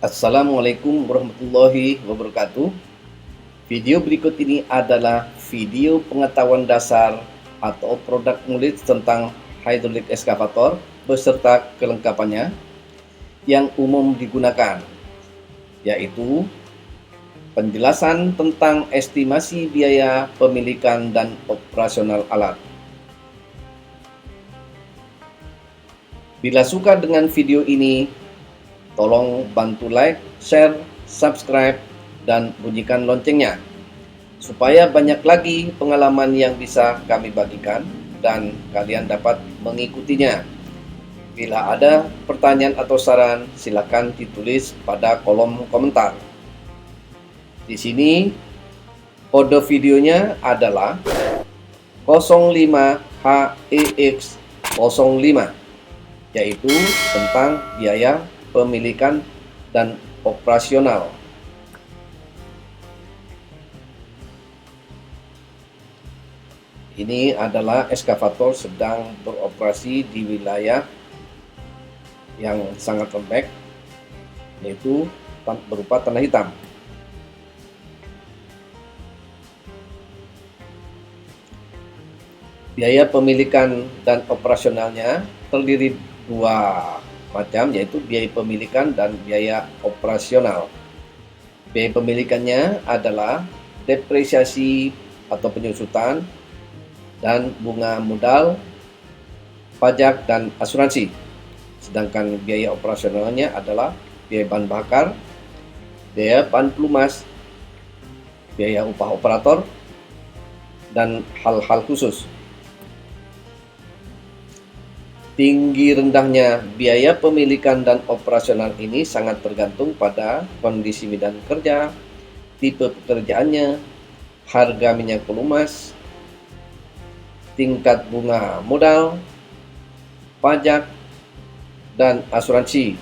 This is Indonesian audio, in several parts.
Assalamualaikum warahmatullahi wabarakatuh. Video berikut ini adalah video pengetahuan dasar atau produk knowledge tentang hydraulic excavator beserta kelengkapannya yang umum digunakan, yaitu penjelasan tentang estimasi biaya pemilikan dan operasional alat. Bila suka dengan video ini, tolong bantu like, share, subscribe, dan bunyikan loncengnya, supaya banyak lagi pengalaman yang bisa kami bagikan dan kalian dapat mengikutinya. Bila ada pertanyaan atau saran, silakan ditulis pada kolom komentar. Di sini, kode videonya adalah 05HEX05, yaitu tentang biaya pemilikan dan operasional. Ini adalah eskavator sedang beroperasi di wilayah yang sangat lembek, yaitu berupa tanah hitam. Biaya pemilikan dan operasionalnya terdiri dua macam, yaitu biaya pemilikan dan biaya operasional. Biaya pemilikannya adalah depresiasi atau penyusutan dan bunga modal, pajak dan asuransi. Sedangkan biaya operasionalnya adalah biaya bahan bakar, biaya bahan pelumas, biaya upah operator, dan hal-hal khusus. Tinggi rendahnya biaya pemilikan dan operasional ini sangat tergantung pada kondisi medan kerja, tipe pekerjaannya, harga minyak pelumas, tingkat bunga modal, pajak, dan asuransi,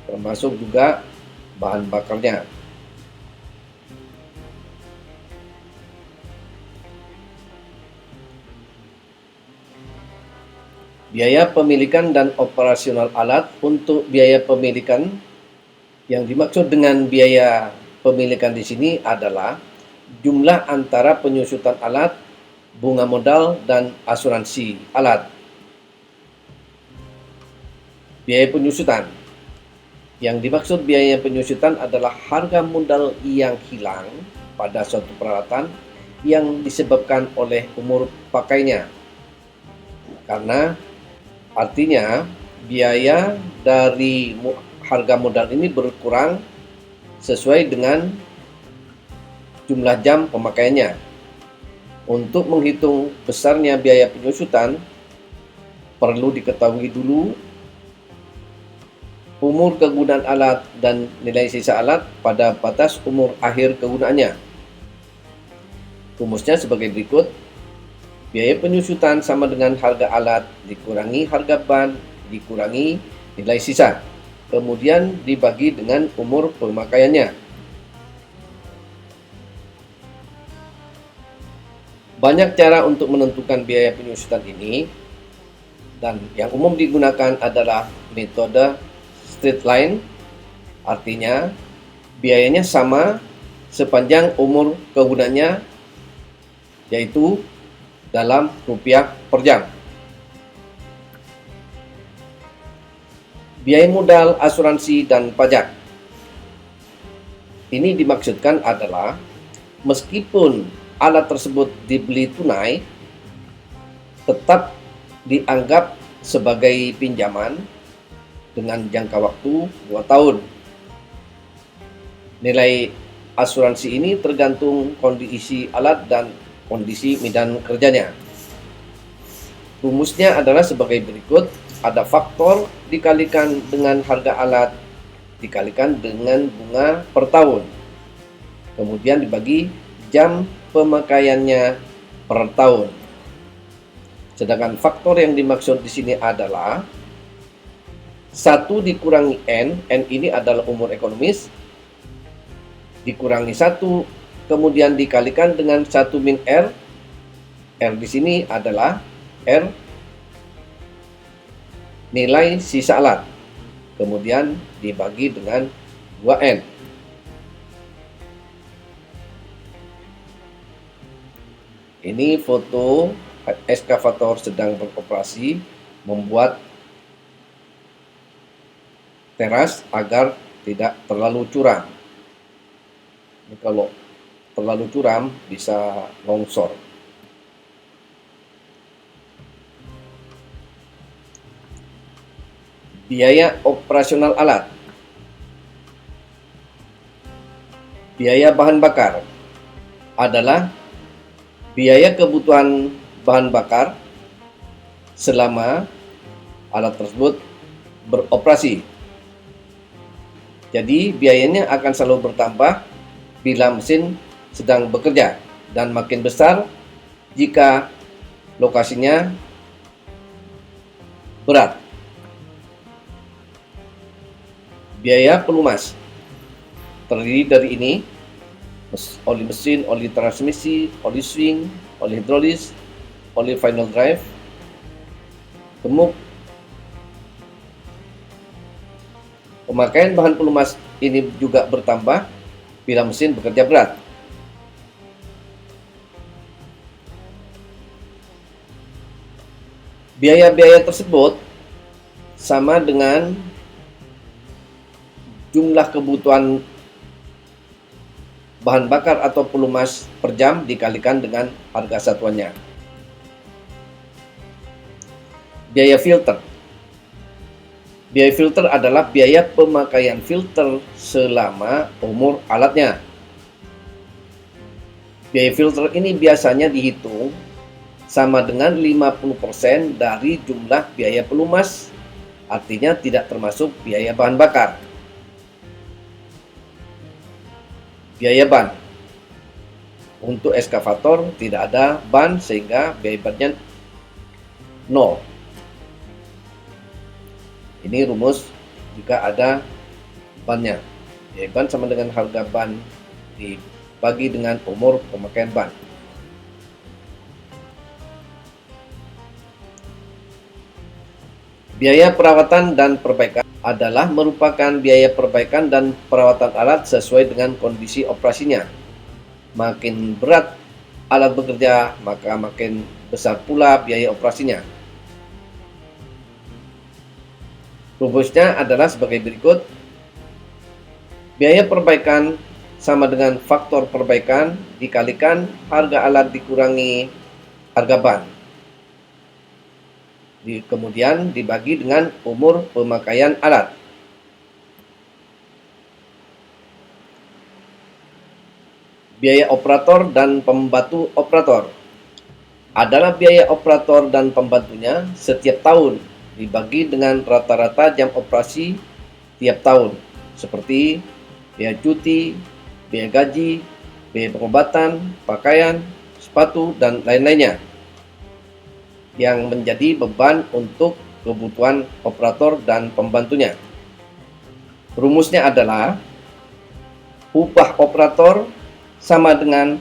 termasuk juga bahan bakarnya. Biaya pemilikan dan operasional alat. Untuk biaya pemilikan, yang dimaksud dengan biaya pemilikan di sini adalah jumlah antara penyusutan alat, bunga modal, dan asuransi alat. Biaya penyusutan. Yang dimaksud biaya penyusutan adalah harga modal yang hilang pada suatu peralatan yang disebabkan oleh umur pakainya. Karena artinya, biaya dari harga modal ini berkurang sesuai dengan jumlah jam pemakaiannya. Untuk menghitung besarnya biaya penyusutan, perlu diketahui dulu umur kegunaan alat dan nilai sisa alat pada batas umur akhir kegunaannya. Rumusnya sebagai berikut. Biaya penyusutan sama dengan harga alat dikurangi harga ban dikurangi nilai sisa, kemudian dibagi dengan umur pemakaiannya. Banyak cara untuk menentukan biaya penyusutan ini, dan yang umum digunakan adalah metode straight line, artinya biayanya sama sepanjang umur kegunaannya, yaitu dalam rupiah per jam. Biaya modal, asuransi, dan pajak. Ini dimaksudkan adalah meskipun alat tersebut dibeli tunai, tetap dianggap sebagai pinjaman dengan jangka waktu 2 tahun. Nilai asuransi ini tergantung kondisi alat dan kondisi medan kerjanya. Rumusnya adalah sebagai berikut. Ada faktor dikalikan dengan harga alat dikalikan dengan bunga per tahun, kemudian dibagi jam pemakaiannya per tahun. Sedangkan faktor yang dimaksud di sini adalah 1 dikurangi N ini adalah umur ekonomis, dikurangi 1, kemudian dikalikan dengan 1 min R. R di sini adalah R nilai sisa alat. kemudian dibagi dengan 2N. Ini foto eskavator sedang beroperasi membuat teras agar tidak terlalu curam. Ini kalau terlalu curam bisa longsor. Biaya operasional alat. Biaya bahan bakar adalah biaya kebutuhan bahan bakar selama alat tersebut beroperasi. Jadi biayanya akan selalu bertambah bila mesin sedang bekerja dan makin besar jika lokasinya berat. Biaya pelumas terdiri dari ini: oli mesin, oli transmisi, oli swing, oli hidrolis, oli final drive, gemuk. Pemakaian bahan pelumas ini juga bertambah bila mesin bekerja berat. Biaya-biaya tersebut sama dengan jumlah kebutuhan bahan bakar atau pelumas per jam dikalikan dengan harga satuannya. Biaya filter. Biaya filter adalah biaya pemakaian filter selama umur alatnya. Biaya filter ini biasanya dihitung sama dengan 50% dari jumlah biaya pelumas, artinya tidak termasuk biaya bahan bakar. Biaya ban. Untuk eskavator tidak ada ban sehingga biaya bannya 0. Ini rumus jika ada bannya. Biaya ban sama dengan harga ban dibagi dengan umur pemakaian ban. Biaya perawatan dan perbaikan adalah merupakan biaya perbaikan dan perawatan alat sesuai dengan kondisi operasinya. Makin berat alat bekerja, maka makin besar pula biaya operasinya. Rumusnya adalah sebagai berikut. Biaya perbaikan sama dengan faktor perbaikan dikalikan harga alat dikurangi harga ban. Kemudian dibagi dengan umur pemakaian alat. Biaya operator dan pembantu operator adalah biaya operator dan pembantunya setiap tahun dibagi dengan rata-rata jam operasi tiap tahun, seperti biaya cuti, biaya gaji, biaya pengobatan, pakaian, sepatu, dan lain-lainnya, yang menjadi beban untuk kebutuhan operator dan pembantunya. Rumusnya adalah upah operator sama dengan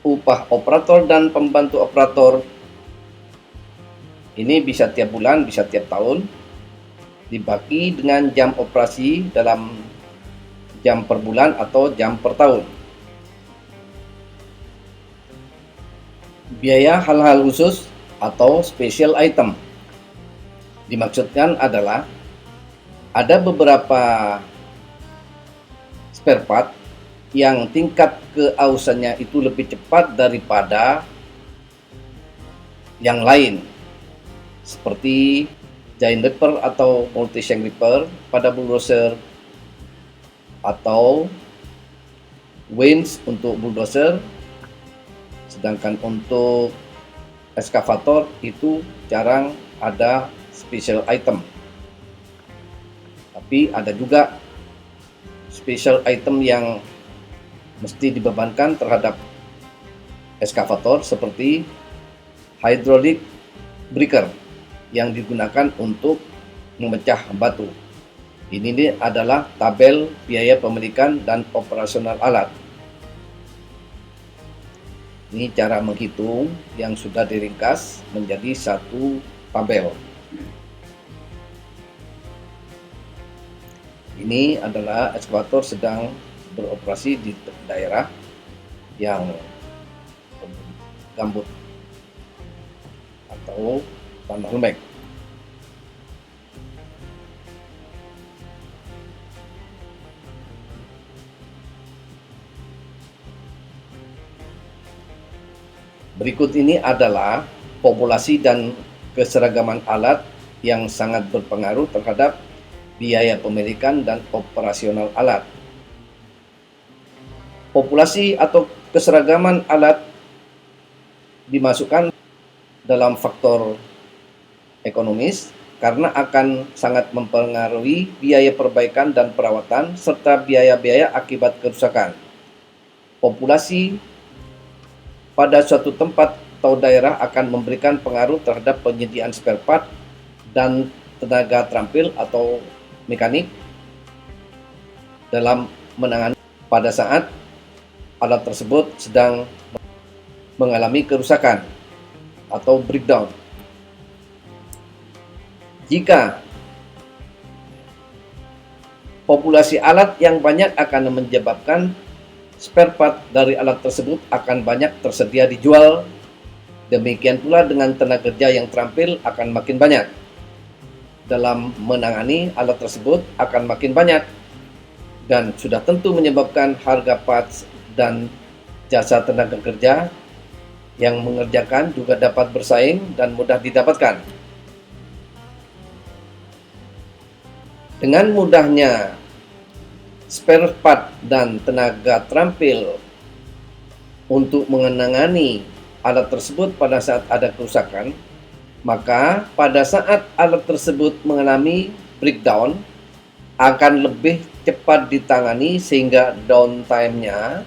upah operator dan pembantu operator. Ini bisa tiap bulan, bisa tiap tahun, dibagi dengan jam operasi dalam jam per bulan atau jam per tahun. Biaya hal-hal khusus atau special item dimaksudkan adalah ada beberapa spare part yang tingkat keausannya itu lebih cepat daripada yang lain, seperti giant ripper atau multi-shank ripper pada bulldozer, atau winch untuk bulldozer. Sedangkan untuk eskavator itu jarang ada special item. Tapi ada juga special item yang mesti dibebankan terhadap eskavator, seperti hydraulic breaker yang digunakan untuk memecah batu. Ini adalah tabel biaya pemilikan dan operasional alat. Ini cara menghitung yang sudah diringkas menjadi satu tabel. Ini adalah ekskavator sedang beroperasi di daerah yang gambut atau tanah lembek. Berikut ini adalah populasi dan keseragaman alat yang sangat berpengaruh terhadap biaya pemilikan dan operasional alat. Populasi atau keseragaman alat dimasukkan dalam faktor ekonomis karena akan sangat mempengaruhi biaya perbaikan dan perawatan serta biaya-biaya akibat kerusakan. Populasi pada suatu tempat atau daerah akan memberikan pengaruh terhadap penyediaan spare part dan tenaga terampil atau mekanik dalam menangani pada saat alat tersebut sedang mengalami kerusakan atau breakdown. Jika populasi alat yang banyak akan menyebabkan spare part dari alat tersebut akan banyak tersedia dijual. Demikian pula dengan tenaga kerja yang terampil akan makin banyak. Dalam menangani alat tersebut akan makin banyak dan sudah tentu menyebabkan harga parts dan jasa tenaga kerja yang mengerjakan juga dapat bersaing dan mudah didapatkan. Dengan mudahnya spare part dan tenaga terampil untuk menangani alat tersebut pada saat ada kerusakan, maka pada saat alat tersebut mengalami breakdown akan lebih cepat ditangani sehingga downtime-nya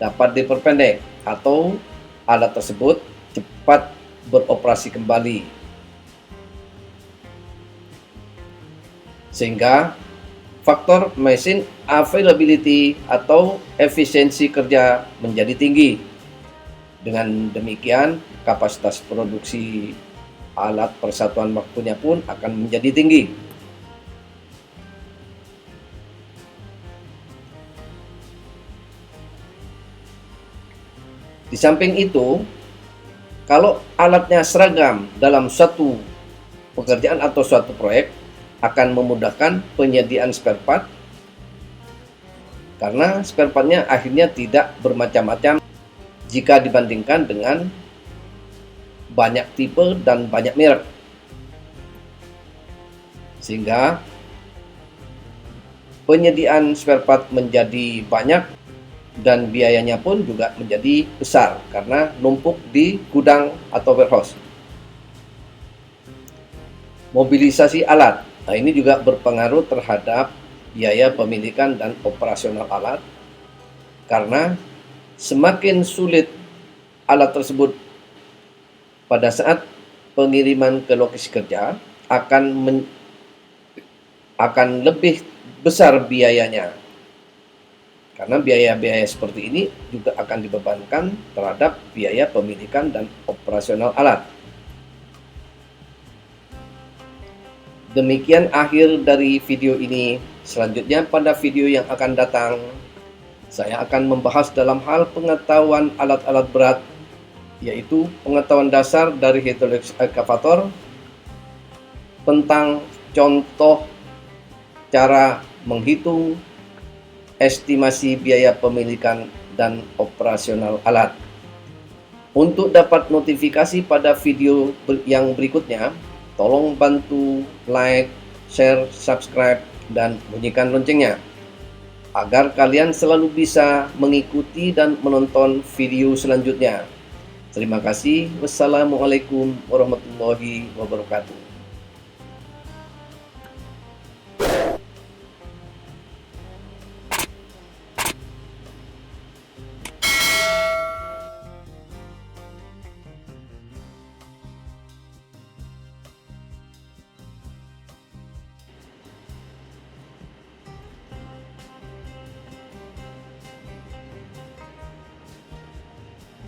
dapat diperpendek atau alat tersebut cepat beroperasi kembali. Sehingga faktor machine availability atau efisiensi kerja menjadi tinggi. Dengan demikian, kapasitas produksi alat persatuan waktunya pun akan menjadi tinggi. Di samping itu, kalau alatnya seragam dalam suatu pekerjaan atau suatu proyek, akan memudahkan penyediaan spare part karena spare partnya akhirnya tidak bermacam-macam jika dibandingkan dengan banyak tipe dan banyak merek, sehingga penyediaan spare part menjadi banyak dan biayanya pun juga menjadi besar karena numpuk di gudang atau warehouse. Mobilisasi alat. Nah, ini juga berpengaruh terhadap biaya pemilikan dan operasional alat karena semakin sulit alat tersebut pada saat pengiriman ke lokasi kerja akan lebih besar biayanya. Karena biaya-biaya seperti ini juga akan dibebankan terhadap biaya pemilikan dan operasional alat. Demikian akhir dari video ini. Selanjutnya pada video yang akan datang, saya akan membahas dalam hal pengetahuan alat-alat berat, yaitu pengetahuan dasar dari hydraulic excavator, tentang contoh cara menghitung estimasi biaya pemilikan dan operasional alat. Untuk dapat notifikasi pada video yang berikutnya, tolong bantu like, share, subscribe, dan bunyikan loncengnya agar kalian selalu bisa mengikuti dan menonton video selanjutnya. Terima kasih. Wassalamualaikum warahmatullahi wabarakatuh.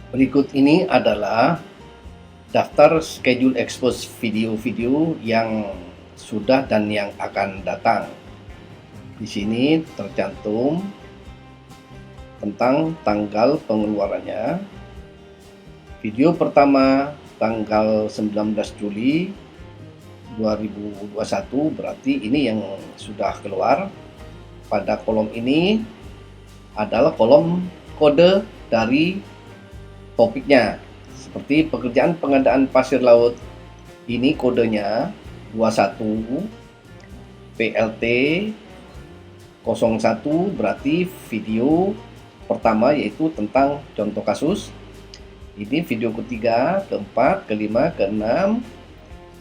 Berikut ini adalah daftar schedule expose video-video yang sudah dan yang akan datang. Di sini tercantum tentang tanggal pengeluarannya. Video pertama tanggal 19 Juli 2021, berarti ini yang sudah keluar. Pada kolom ini adalah kolom kode dari topiknya. Seperti pekerjaan pengadaan pasir laut, ini kodenya 21 PLT 01, berarti video pertama yaitu tentang contoh kasus. Ini video ketiga, keempat, kelima, keenam,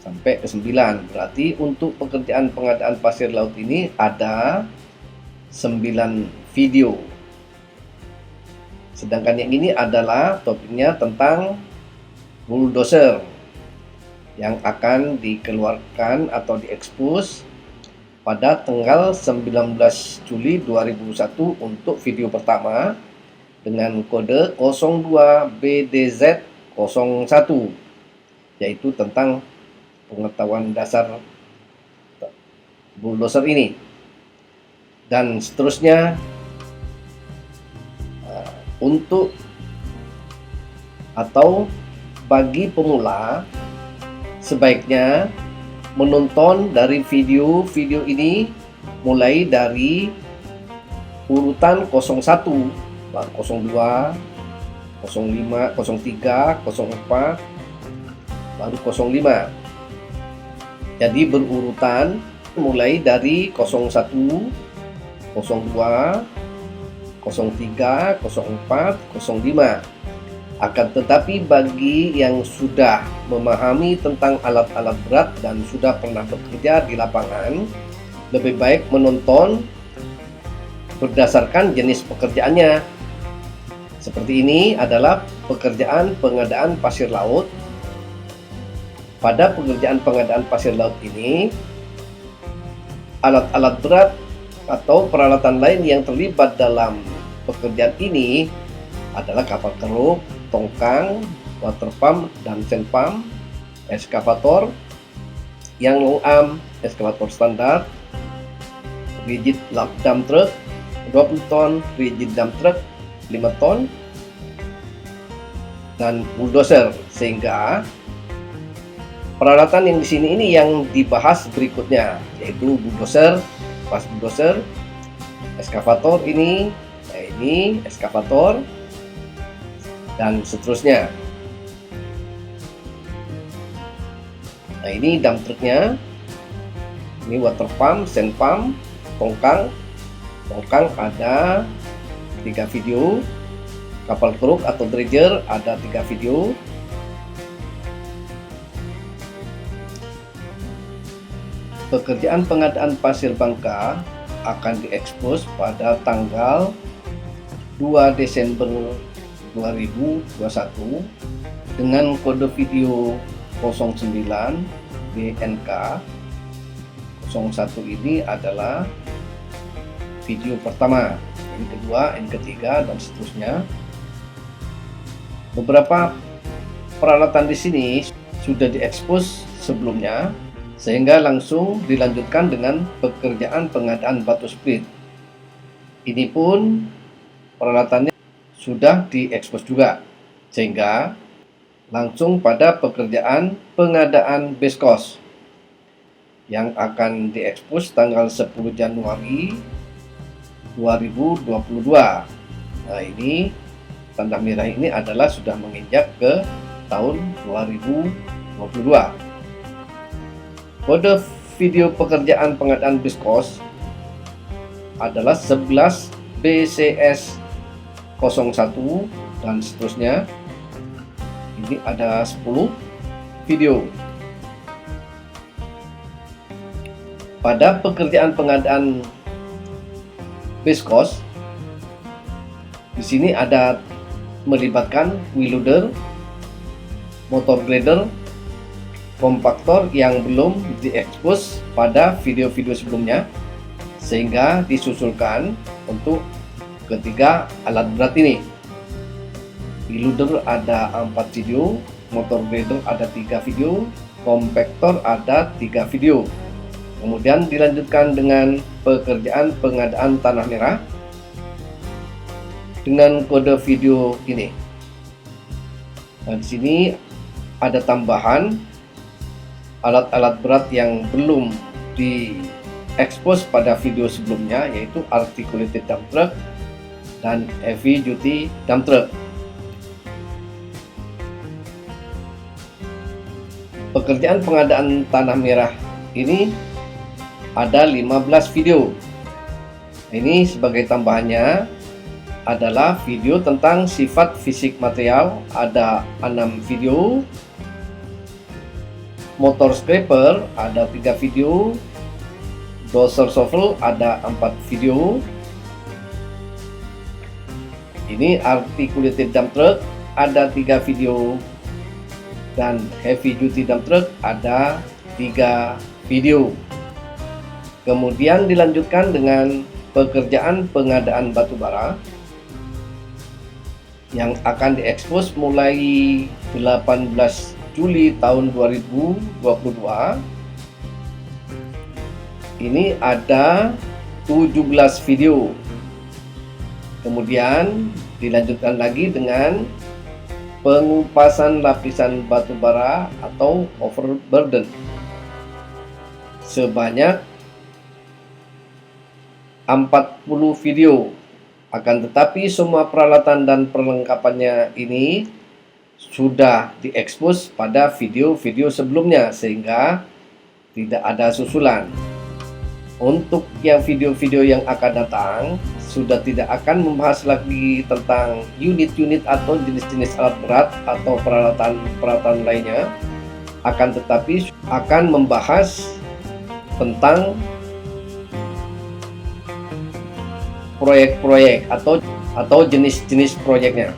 sampai ke-9. Berarti untuk pekerjaan pengadaan pasir laut ini ada 9 video. Sedangkan yang ini adalah topiknya tentang bulldozer yang akan dikeluarkan atau diekspos pada tanggal 19 Juli 2001 untuk video pertama dengan kode 02BDZ01, yaitu tentang pengetahuan dasar bulldozer ini. Dan seterusnya untuk atau bagi pemula sebaiknya menonton dari video-video ini mulai dari urutan 01, 02, 05, 03, 04, baru 05. Jadi berurutan mulai dari 01, 02, 03, 04, 05. Akan tetapi bagi yang sudah memahami tentang alat-alat berat dan sudah pernah bekerja di lapangan, lebih baik menonton berdasarkan jenis pekerjaannya. Seperti ini adalah pekerjaan pengadaan pasir laut. Pada pekerjaan pengadaan pasir laut ini, alat-alat berat atau peralatan lain yang terlibat dalam pekerjaan ini adalah kapal keruk, tongkang, water pump dan sand pump, eskavator, yang long arm, eskavator standar, rigid dump truck 20 ton, rigid dump truck 5 ton, dan bulldozer. Sehingga peralatan yang di sini ini yang dibahas berikutnya, yaitu bulldozer, pas bulldozer, eskavator ini, nah ini eskavator, dan seterusnya. Nah ini dump truknya, ini water pump, sand pump, tongkang. Tongkang ada 3 video, kapal keruk atau dredger ada 3 video. Pekerjaan pengadaan pasir Bangka akan diekspos pada tanggal 2 Desember 2021 dengan kode video 09 BNK 01. Ini adalah video pertama, ini kedua, ini ketiga, dan seterusnya. Beberapa peralatan di sini sudah diekspos sebelumnya, sehingga langsung dilanjutkan dengan pekerjaan pengadaan batu split. Ini pun peralatannya sudah diekspos juga, sehingga langsung pada pekerjaan pengadaan base cost yang akan diekspos tanggal 10 Januari 2022. Nah ini tanda merah ini adalah sudah menginjak ke tahun 2022. Kode video pekerjaan pengadaan base cost adalah 11 BCS 01 dan seterusnya. Ini ada 10 video. Pada pekerjaan pengadaan base cost, di sini ada melibatkan wheel loader, motor grader, kompaktor yang belum diekspos pada video-video sebelumnya, sehingga disusulkan untuk ketiga alat berat ini. Wheel loader ada 4 video, motor grader ada 3 video, kompaktor ada 3 video. Kemudian dilanjutkan dengan pekerjaan pengadaan tanah merah dengan kode video ini. Nah, di sini ada tambahan alat-alat berat yang belum diekspos pada video sebelumnya, yaitu articulated dump truck dan heavy duty dump truck. Pekerjaan pengadaan tanah merah ini ada 15 video. Ini sebagai tambahannya adalah video tentang sifat fisik material, ada 6 video. Motor scraper ada 3 video. Dozer shovel ada 4 video. Ini articulated dump truck ada 3 video. Dan heavy duty dump truck ada 3 video. Kemudian dilanjutkan dengan pekerjaan pengadaan batu bara yang akan diekspos mulai 18 Juli tahun 2022. Ini ada 17 video. Kemudian dilanjutkan lagi dengan pengupasan lapisan batu bara atau overburden sebanyak 40 video. Akan tetapi semua peralatan dan perlengkapannya ini sudah diekspos pada video-video sebelumnya sehingga tidak ada susulan. Untuk yang video-video yang akan datang sudah tidak akan membahas lagi tentang unit-unit atau jenis-jenis alat berat atau peralatan lainnya, akan tetapi akan membahas tentang proyek-proyek atau jenis-jenis proyeknya.